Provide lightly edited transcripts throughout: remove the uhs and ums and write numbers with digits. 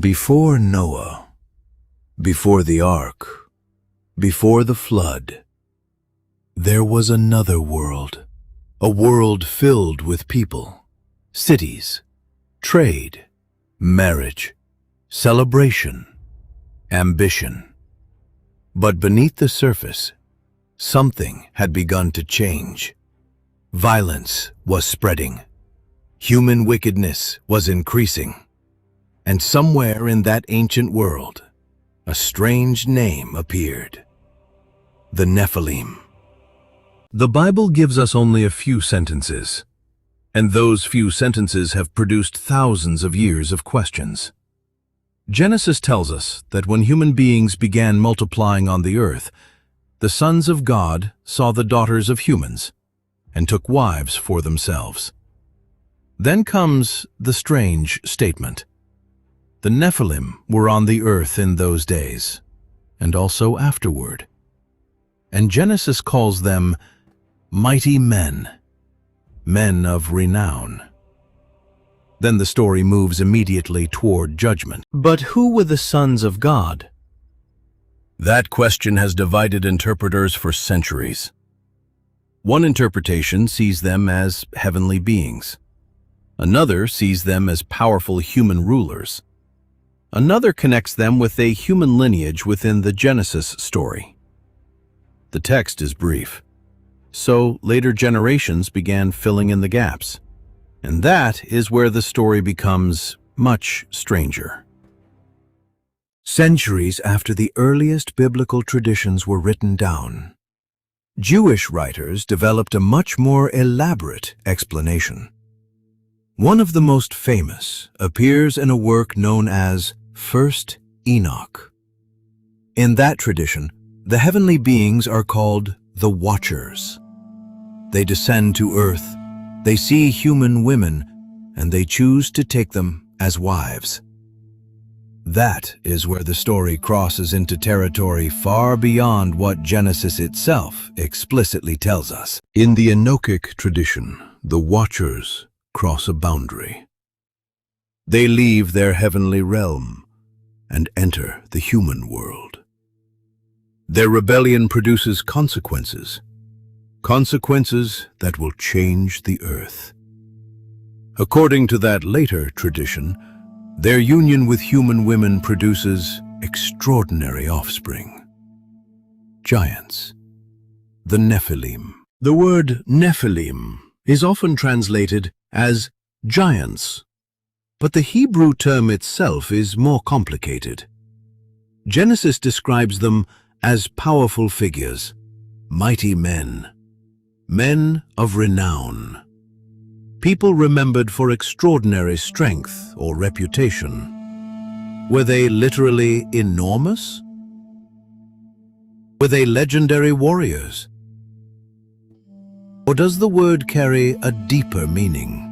Before Noah, before the ark, before the flood, there was another world, a world filled with people, cities, trade, marriage, celebration, ambition. But beneath the surface, something had begun to change. Violence was spreading. Human wickedness was increasing. And somewhere in that ancient world, a strange name appeared: the Nephilim. The Bible gives us only a few sentences, and those few sentences have produced thousands of years of questions. Genesis tells us that when human beings began multiplying on the earth, the sons of God saw the daughters of humans and took wives for themselves. Then comes the strange statement: the Nephilim were on the earth in those days, and also afterward. And Genesis calls them mighty men, men of renown. Then the story moves immediately toward judgment. But who were the sons of God? That question has divided interpreters for centuries. One interpretation sees them as heavenly beings. Another sees them as powerful human rulers. Another connects them with a human lineage within the Genesis story. The text is brief, so later generations began filling in the gaps. And that is where the story becomes much stranger. Centuries after the earliest biblical traditions were written down, Jewish writers developed a much more elaborate explanation. One of the most famous appears in a work known as First Enoch. In that tradition, the heavenly beings are called the Watchers. They descend to earth, they see human women, and they choose to take them as wives. That is where the story crosses into territory far beyond what Genesis itself explicitly tells us. In the Enochic tradition, the Watchers cross a boundary. They leave their heavenly realm and enter the human world. Their rebellion produces consequences, consequences that will change the earth. According to that later tradition, their union with human women produces extraordinary offspring. Giants, the Nephilim. The word Nephilim is often translated as giants, but the Hebrew term itself is more complicated. Genesis describes them as powerful figures, mighty men, men of renown, people remembered for extraordinary strength or reputation. Were they literally enormous? Were they legendary warriors? Or does the word carry a deeper meaning?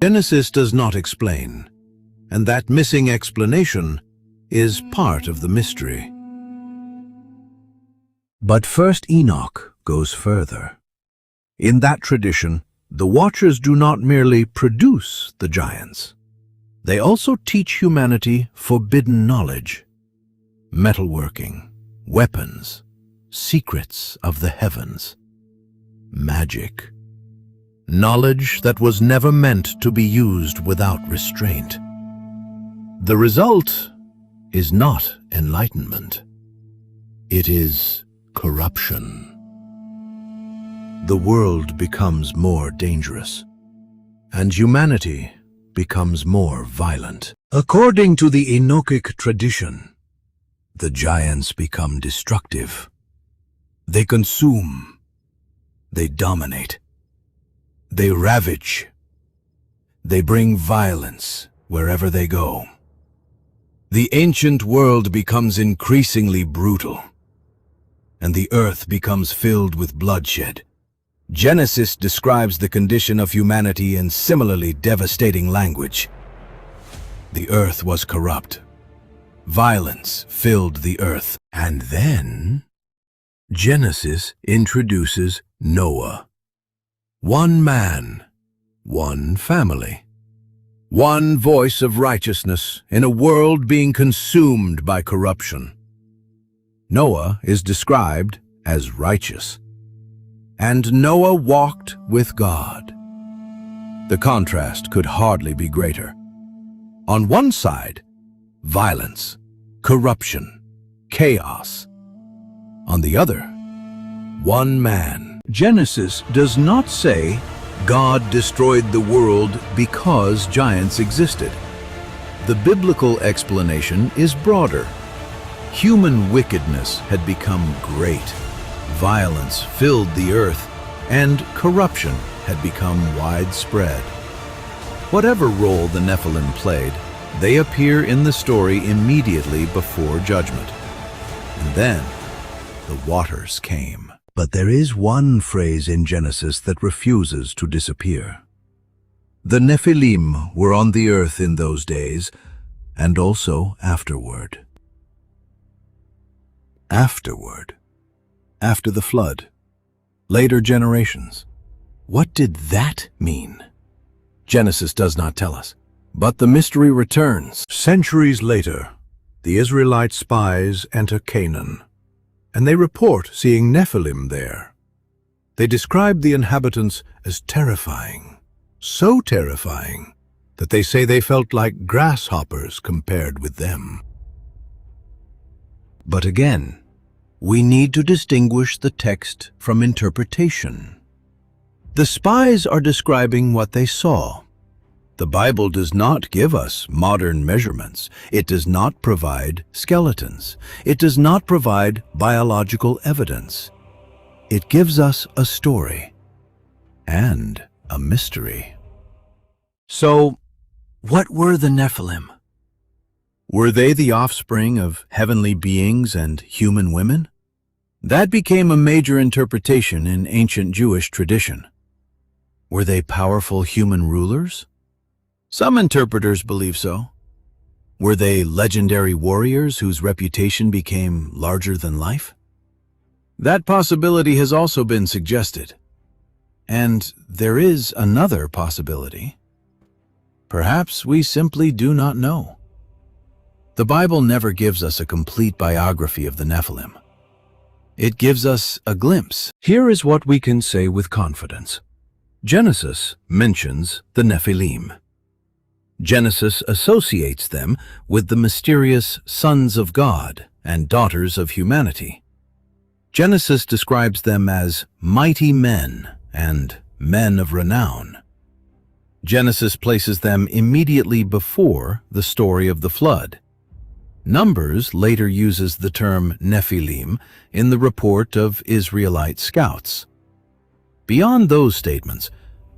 Genesis does not explain, and that missing explanation is part of the mystery. But First Enoch goes further. In that tradition, the Watchers do not merely produce the giants. They also teach humanity forbidden knowledge, metalworking, weapons, secrets of the heavens, magic. Knowledge that was never meant to be used without restraint. The result is not enlightenment. It is corruption. The world becomes more dangerous, and humanity becomes more violent. According to the Enochic tradition, the giants become destructive. They consume. They dominate. They ravage. They bring violence wherever they go. The ancient world becomes increasingly brutal, and the earth becomes filled with bloodshed. Genesis describes the condition of humanity in similarly devastating language. The earth was corrupt. Violence filled the earth. And then Genesis introduces Noah. One man, one family, One voice of righteousness in a world being consumed by corruption. Noah is described as righteous. And Noah walked with God. The contrast could hardly be greater. On one side, violence, corruption, chaos. On the other, one man. Genesis does not say God destroyed the world because giants existed. The biblical explanation is broader. Human wickedness had become great. Violence filled the earth, and corruption had become widespread. Whatever role the Nephilim played, they appear in the story immediately before judgment. And then, the waters came. But there is one phrase in Genesis that refuses to disappear. The Nephilim were on the earth in those days, and also afterward. Afterward. After the flood. Later generations. What did that mean? Genesis does not tell us, but the mystery returns. Centuries later, the Israelite spies enter Canaan, and they report seeing Nephilim there. They describe the inhabitants as terrifying, so terrifying that they say they felt like grasshoppers compared with them. But again, we need to distinguish the text from interpretation. The spies are describing what they saw. The Bible does not give us modern measurements. It does not provide skeletons. It does not provide biological evidence. It gives us a story and a mystery. So, what were the Nephilim? Were they the offspring of heavenly beings and human women? That became a major interpretation in ancient Jewish tradition. Were they powerful human rulers? Some interpreters believe so. Were they legendary warriors whose reputation became larger than life? That possibility has also been suggested. And there is another possibility. Perhaps we simply do not know. The Bible never gives us a complete biography of the Nephilim. It gives us a glimpse. Here is what we can say with confidence. Genesis mentions the Nephilim. Genesis associates them with the mysterious sons of God and daughters of humanity. Genesis describes them as mighty men and men of renown. Genesis places them immediately before the story of the flood. Numbers later uses the term Nephilim in the report of Israelite scouts. Beyond those statements,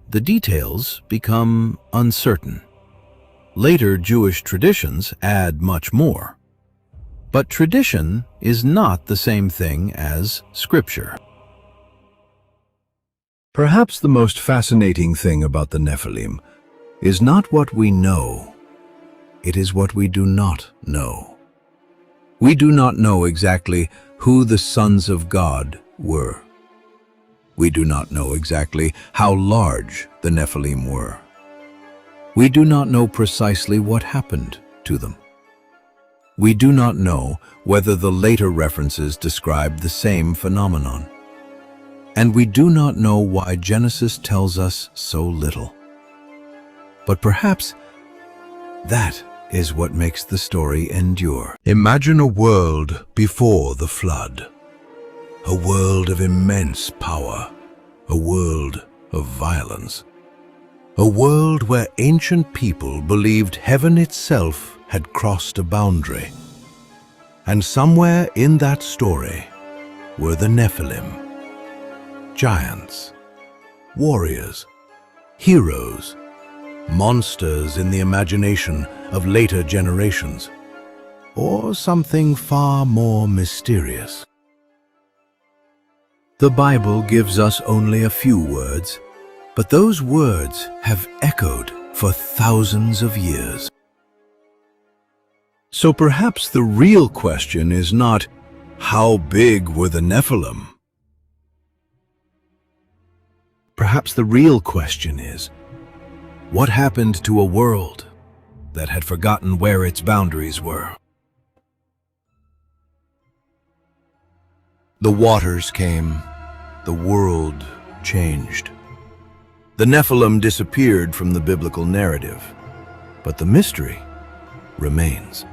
the details become uncertain. Later Jewish traditions add much more. But tradition is not the same thing as Scripture. Perhaps the most fascinating thing about the Nephilim is not what we know. It is what we do not know. We do not know exactly who the sons of God were. We do not know exactly how large the Nephilim were. We do not know precisely what happened to them. We do not know whether the later references describe the same phenomenon. And we do not know why Genesis tells us so little. But perhaps that is what makes the story endure. Imagine a world before the flood. A world of immense power. A world of violence. A world where ancient people believed heaven itself had crossed a boundary. And somewhere in that story were the Nephilim. Giants, warriors, heroes, monsters in the imagination of later generations, or something far more mysterious. The Bible gives us only a few words, but those words have echoed for thousands of years. So perhaps the real question is not, how big were the Nephilim? Perhaps the real question is, What happened to a world that had forgotten where its boundaries were? The waters came. The world changed. The Nephilim disappeared from the biblical narrative, but the mystery remains.